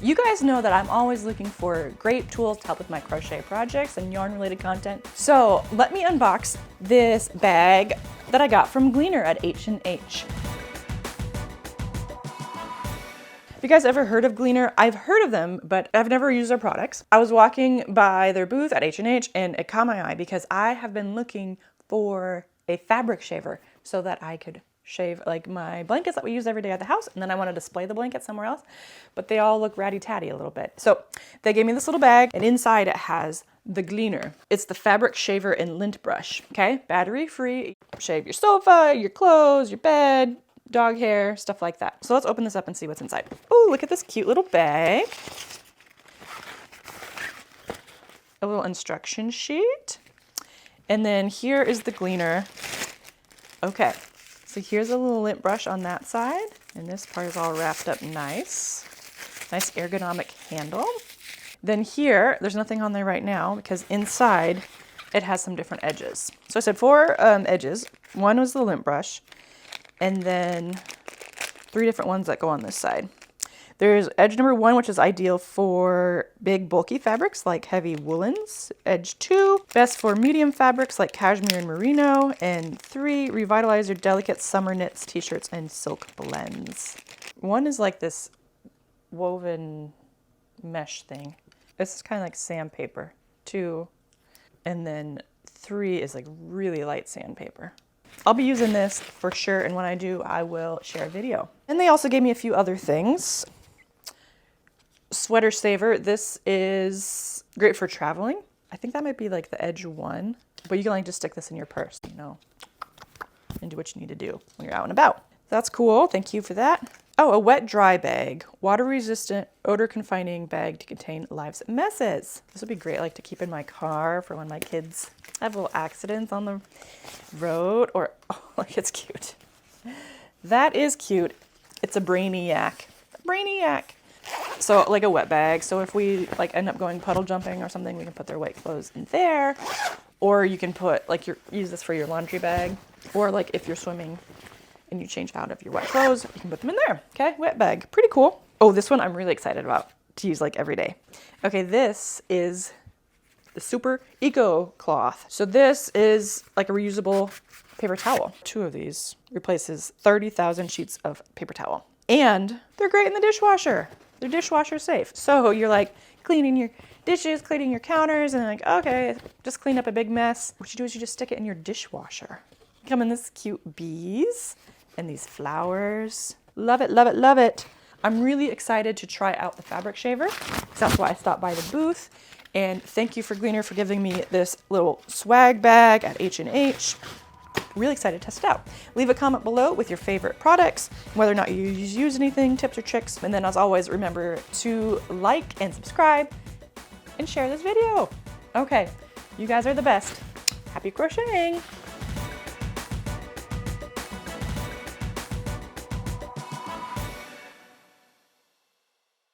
You guys know that I'm always looking for great tools to help with my crochet projects and yarn related content. So let me unbox this bag that I got from Gleener at H&H. Have you guys ever heard of Gleener? I've heard of them, but I've never used their products. I was walking by their booth at H&H and it caught my eye because I have been looking for a fabric shaver so that I could shave like my blankets that we use every day at the house, and then I want to display the blanket somewhere else, but they all look ratty-tatty a little bit. So they gave me this little bag, and inside it has the Gleener. It's the fabric shaver and lint brush, okay? Battery-free. Shave your sofa, your clothes, your bed, dog hair, stuff like that. So let's open this up and see what's inside. Oh, look at this cute little bag. A little instruction sheet. And then here is the Gleener. Okay. So here's a little lint brush on that side, and this part is all wrapped up nice. Nice ergonomic handle. Then here, there's nothing on there right now because inside it has some different edges. So I said 4 edges. One was the lint brush, and then 3 different ones that go on this side. There's edge number 1, which is ideal for big bulky fabrics like heavy woolens. Edge 2, best for medium fabrics like cashmere and merino. And 3, revitalize your delicate summer knits, t-shirts, and silk blends. 1 is like this woven mesh thing. This is kind of like sandpaper. 2, and then 3 is like really light sandpaper. I'll be using this for sure, and when I do, I will share a video. And they also gave me a few other things. Sweater saver. This is great for traveling. I think that might be like the edge 1, but you can like just stick this in your purse, you know, and do what you need to do when you're out and about. That's cool. Thank you for that. Oh, a wet dry bag, water resistant, odor confining bag to contain life's messes. This would be great, like to keep in my car for when my kids have little accidents on the road, or oh, like it's cute. That is cute. It's a brainiac. Brainiac. So like a wet bag. So if we like end up going puddle jumping or something, we can put their wet clothes in there. Or you can put like use this for your laundry bag. Or like if you're swimming and you change out of your wet clothes, you can put them in there. Okay, wet bag. Pretty cool. Oh, this one I'm really excited about to use like every day. Okay, this is the Super Eco Cloth. So this is like a reusable paper towel. 2 of these replaces 30,000 sheets of paper towel. And they're great in the dishwasher. They're dishwasher safe. So you're like cleaning your dishes, cleaning your counters, and like, okay, just clean up a big mess. What you do is you just stick it in your dishwasher. Come in this cute bees and these flowers. Love it, love it, love it. I'm really excited to try out the fabric shaver. That's why I stopped by the booth. And thank you for Gleener for giving me this little swag bag at H&H. Really excited to test it out. Leave a comment below with your favorite products, whether or not you use anything, tips or tricks. And then as always, remember to like and subscribe and share this video. Okay, you guys are the best. Happy crocheting.